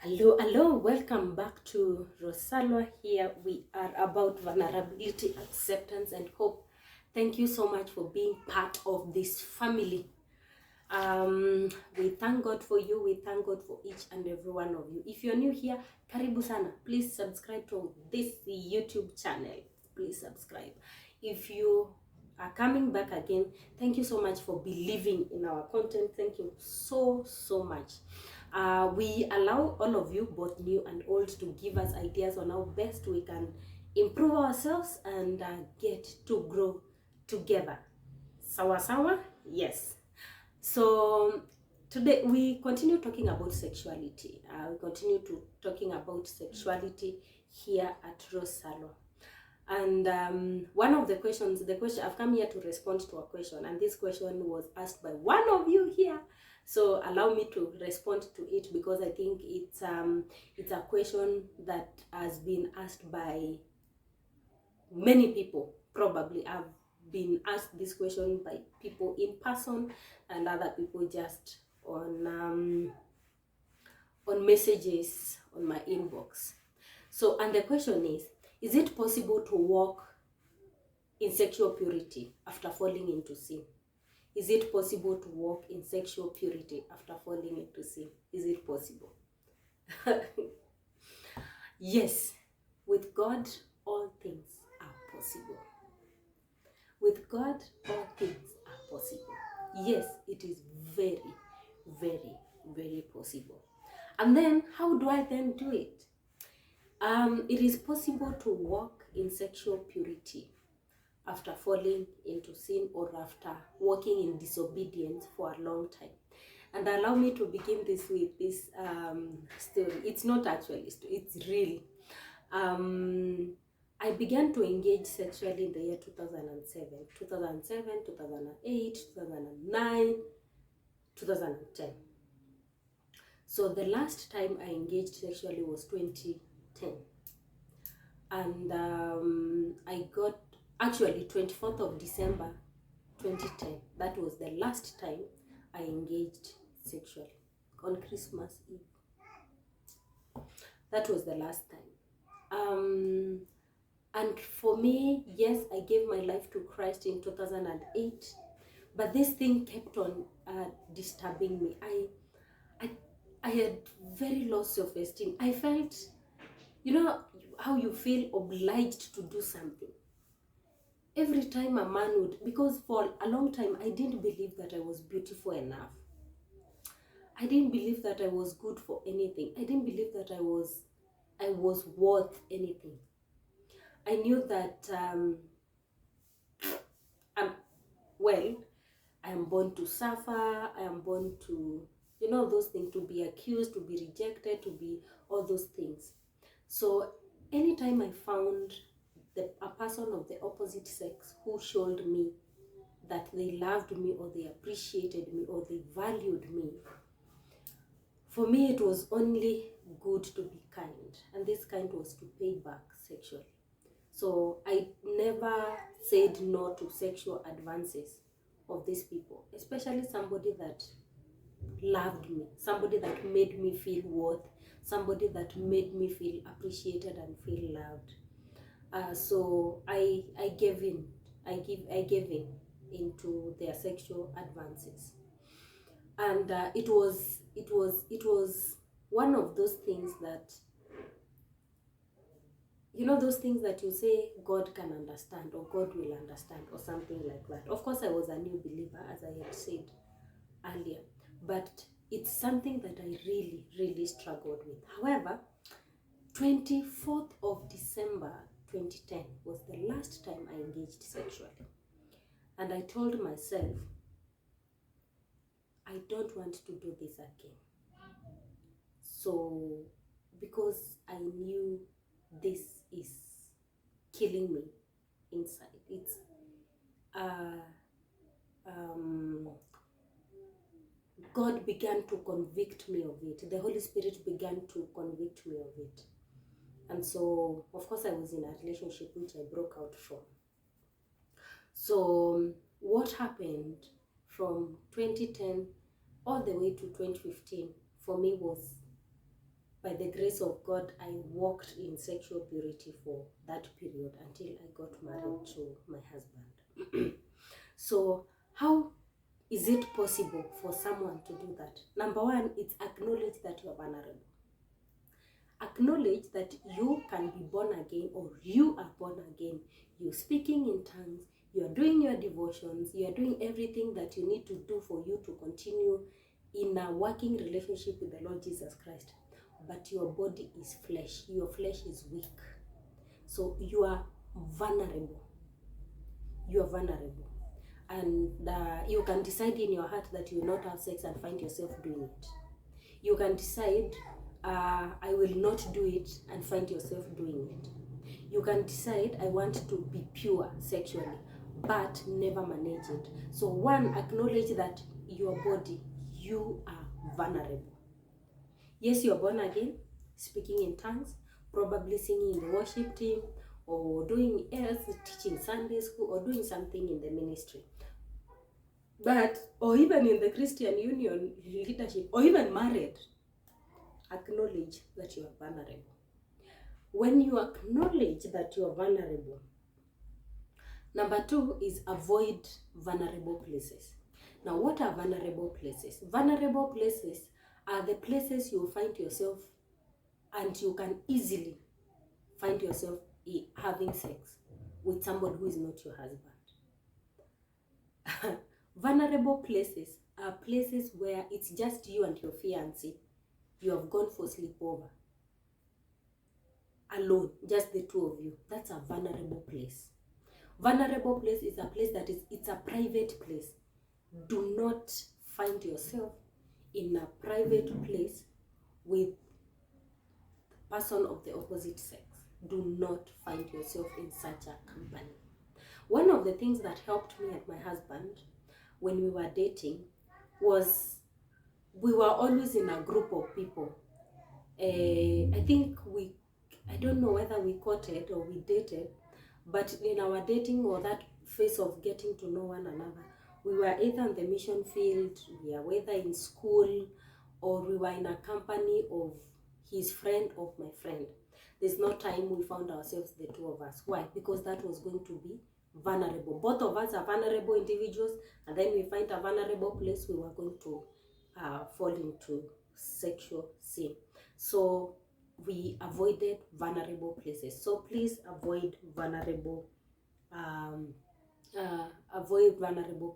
Hello, welcome back to Rosalwa. Here we are about vulnerability, acceptance, and hope. Thank you so much for being part of this family. We thank God for you. We thank God for each and every one of you. If you're new here, karibu sana. Please subscribe to this YouTube channel. Please subscribe. If you are coming back again, thank you so much for believing in our content. Thank you so much. We allow all of you, both new and old, to give us ideas on how best we can improve ourselves and get to grow together. Sawa sawa? Yes. So today we continue talking about sexuality. We continue to talking about sexuality here at Rosalwa. And one of the question I've come here to respond to a question, and this question was asked by one of you here. So allow me to respond to it because I think it's a question that has been asked by many people. Probably I've been asked this question by people in person and other people just on messages on my inbox. So, and the question is it possible to walk in sexual purity after falling into sin? Is it possible to walk in sexual purity after falling into sin? Is it possible? Yes, with God, all things are possible. With God, all things are possible. Yes, it is very, very, very possible. And then, how do I then do it? It is possible to walk in sexual purity after falling into sin or after walking in disobedience for a long time. And allow me to begin this with this story. It's not actually, it's real. I began to engage sexually in the year 2007, 2008, 2009, 2010. So the last time I engaged sexually was 2010. And I got, actually 24th of December 2010, that was the last time I engaged sexually, on Christmas Eve. That was the last time. And for me, yes, I gave my life to Christ in 2008, but this thing kept on disturbing me. I had very low self-esteem. I felt, you know how you feel obliged to do something. Every time a man would, because for a long time I didn't believe that I was beautiful enough. I didn't believe that I was good for anything. I didn't believe that I was worth anything. I knew that I am born to suffer. I am born to, those things, to be accused, to be rejected, to be all those things. So anytime I found a person of the opposite sex who showed me that they loved me or they appreciated me or they valued me, for me it was only good to be kind, and this kind was to pay back sexually. So I never said no to sexual advances of these people, especially somebody that loved me, somebody that made me feel worth, somebody that made me feel appreciated and feel loved. So I gave in. I gave in into their sexual advances, and it was one of those things that, those things that you say God can understand or God will understand or something like that. Of course, I was a new believer, as I had said earlier, but it's something that I really, really struggled with. However, 24th of December 2010 was the last time I engaged sexually. And I told myself, I don't want to do this again. So, because I knew this is killing me inside. It's God began to convict me of it. The Holy Spirit began to convict me of it. And so, of course, I was in a relationship which I broke out from. So what happened from 2010 all the way to 2015 for me was by the grace of God, I walked in sexual purity for that period until I got married to my husband. So how is it possible for someone to do that? Number one, it's acknowledge that you are vulnerable. Acknowledge that you can be born again, or you are born again. You're speaking in tongues, you are doing your devotions, you are doing everything that you need to do for you to continue in a working relationship with the Lord Jesus Christ. But your body is flesh, your flesh is weak. So you are vulnerable. You are vulnerable. And you can decide in your heart that you will not have sex and find yourself doing it. You can decide, I will not do it, and find yourself doing it. You can decide, I want to be pure sexually, but never manage it. So one, acknowledge that your body, you are vulnerable. Yes, you are born again, speaking in tongues, probably singing in the worship team, or doing else, teaching Sunday school, or doing something in the ministry. But, or even in the Christian Union leadership, or even married, acknowledge that you are vulnerable. When you acknowledge that you are vulnerable, number two is avoid vulnerable places. Now, what are vulnerable places? Vulnerable places are the places you will find yourself, and you can easily find yourself having sex with somebody who is not your husband. Vulnerable places are places where it's just you and your fiancé. You have gone for sleepover alone, just the two of you. That's a vulnerable place. Vulnerable place is a place that it's a private place. Do not find yourself in a private place with the person of the opposite sex. Do not find yourself in such a company. One of the things that helped me and my husband when we were dating was we were always in a group of people. I think I don't know whether we courted or we dated, but in our dating or that phase of getting to know one another, we were either in the mission field, we were either in school, or we were in a company of his friend, of my friend. There's no time we found ourselves, the two of us. Why? Because that was going to be vulnerable. Both of us are vulnerable individuals, and then we find a vulnerable place, we were going to fall into sexual sin. So we avoided vulnerable places. So please avoid vulnerable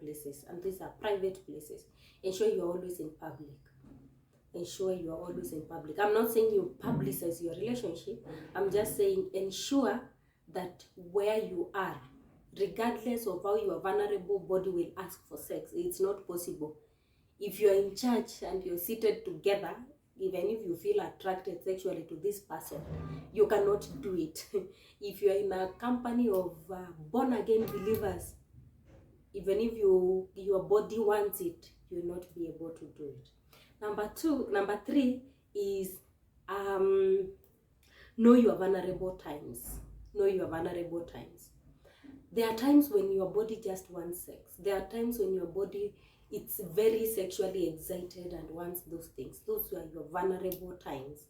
places, and these are private places. Ensure you are always in public. Ensure you are always in public. I'm not saying you publicize your relationship. I'm just saying ensure that where you are, regardless of how your vulnerable body will ask for sex, it's not possible. If you're in church and you're seated together, even if you feel attracted sexually to this person, you cannot do it. If you're in a company of born-again believers, even if your body wants it, you will not be able to do it. Number three is know your vulnerable times. Know your vulnerable times. There are times when your body just wants sex. There are times when your body, it's very sexually excited and wants those things. Those are your vulnerable times.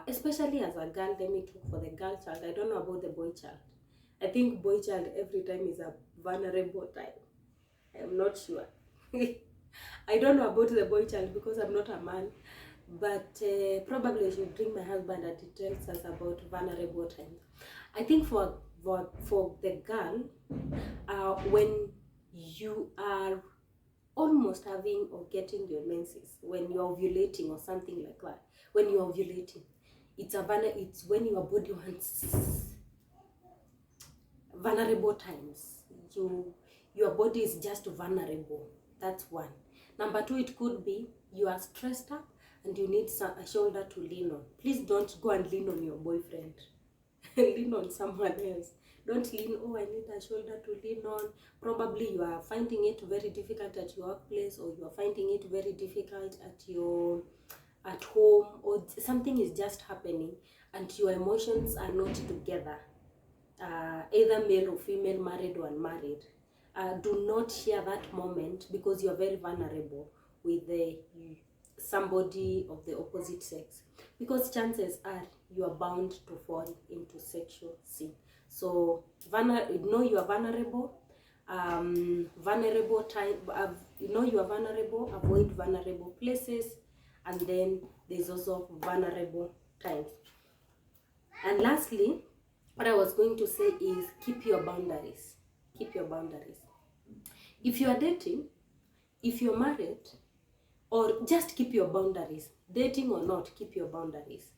Especially as a girl, let me talk for the girl child. I don't know about the boy child. I think boy child every time is a vulnerable time. I'm not sure. I don't know about the boy child because I'm not a man. But probably I should bring my husband and he tells us about vulnerable times. I think for the girl, when you are almost having or getting your menses, when you're ovulating or something like that, when you're ovulating, it's when your body wants vulnerable times. Your body is just vulnerable. That's one. Number two, it could be you are stressed up and you need a shoulder to lean on. Please don't go and lean on your boyfriend. Lean on someone else. Don't lean, oh, I need a shoulder to lean on. Probably you are finding it very difficult at your workplace, or you are finding it very difficult at home, or something is just happening and your emotions are not together. Either male or female, married or unmarried. Do not share that moment because you are very vulnerable with somebody of the opposite sex, because chances are you are bound to fall into sexual sin. So know you are vulnerable. Vulnerable time, you know you are vulnerable, avoid vulnerable places, and then there's also vulnerable times. And lastly, what I was going to say is keep your boundaries. Keep your boundaries. If you are dating, if you're married, or just keep your boundaries, dating or not, keep your boundaries.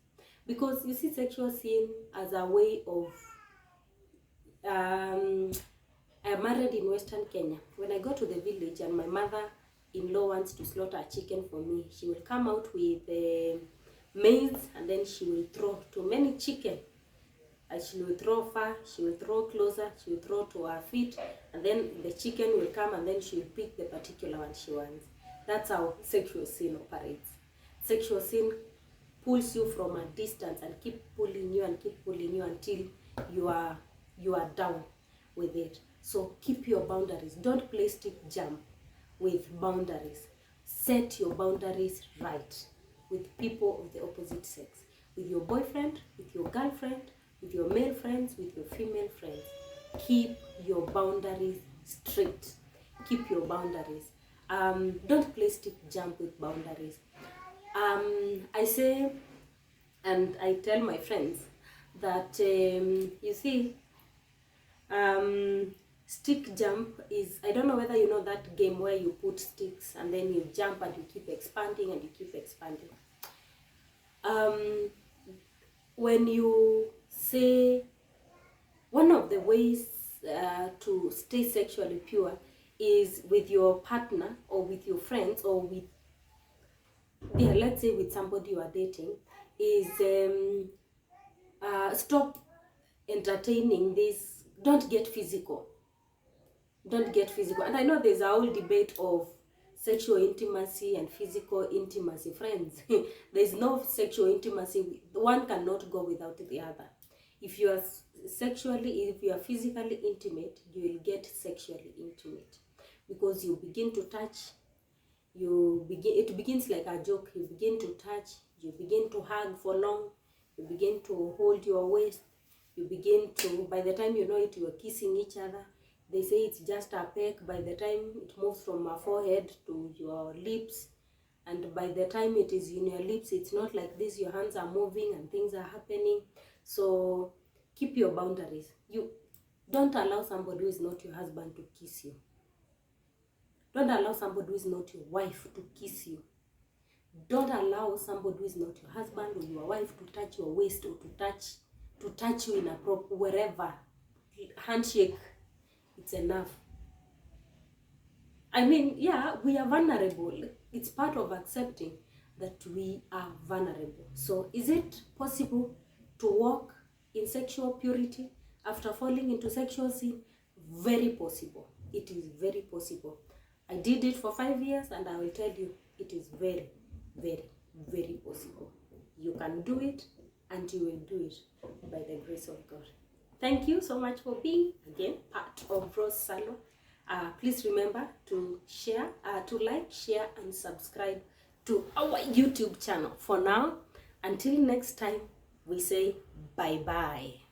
Because you see sexual sin as a way of I'm married in Western Kenya. When I go to the village and my mother-in-law wants to slaughter a chicken for me, she will come out with maize, and then she will throw too many chicken. And she will throw far, she will throw closer, she will throw to her feet, and then the chicken will come, and then she will pick the particular one she wants. That's how sexual sin operates. Sexual sin pulls you from a distance and keep pulling you until you are down with it. So keep your boundaries. Don't play stick jump with boundaries. Set your boundaries right with people of the opposite sex, with your boyfriend, with your girlfriend, with your male friends, with your female friends. Keep your boundaries strict. Keep your boundaries. Don't play stick jump with boundaries. I say, and I tell my friends that you see, stick jump is, I don't know whether you know that game where you put sticks and then you jump and you keep expanding and you keep expanding. When you say, one of the ways to stay sexually pure is with your partner or with your friends or with, yeah, let's say with somebody you are dating, is stop entertaining this. Don't get physical. Don't get physical. And I know there's a whole debate of sexual intimacy and physical intimacy. Friends, there's no sexual intimacy. One cannot go without the other. If you are physically intimate, you will get sexually intimate, because you begin to touch. It begins like a joke. You begin to touch, you begin to hug for long, you begin to hold your waist, you begin to, by the time you know it, you are kissing each other. They say it's just a peck. By the time it moves from your forehead to your lips, and by the time it is in your lips, it's not like this. Your hands are moving and things are happening. So keep your boundaries. You don't allow somebody who is not your husband to kiss you. Don't allow somebody who is not your wife to kiss you. Don't allow somebody who is not your husband or your wife to touch your waist or to touch you in a proper, wherever. Handshake, it's enough. I mean, yeah, we are vulnerable. It's part of accepting that we are vulnerable. So is it possible to walk in sexual purity after falling into sexual sin? Very possible. It is very possible. I did it for 5 years, and I will tell you, it is very, very, very possible. You can do it, and you will do it by the grace of God. Thank you so much for being, again, part of Rose Salon. Please remember to share, to like, share, and subscribe to our YouTube channel. For now, until next time, we say bye-bye.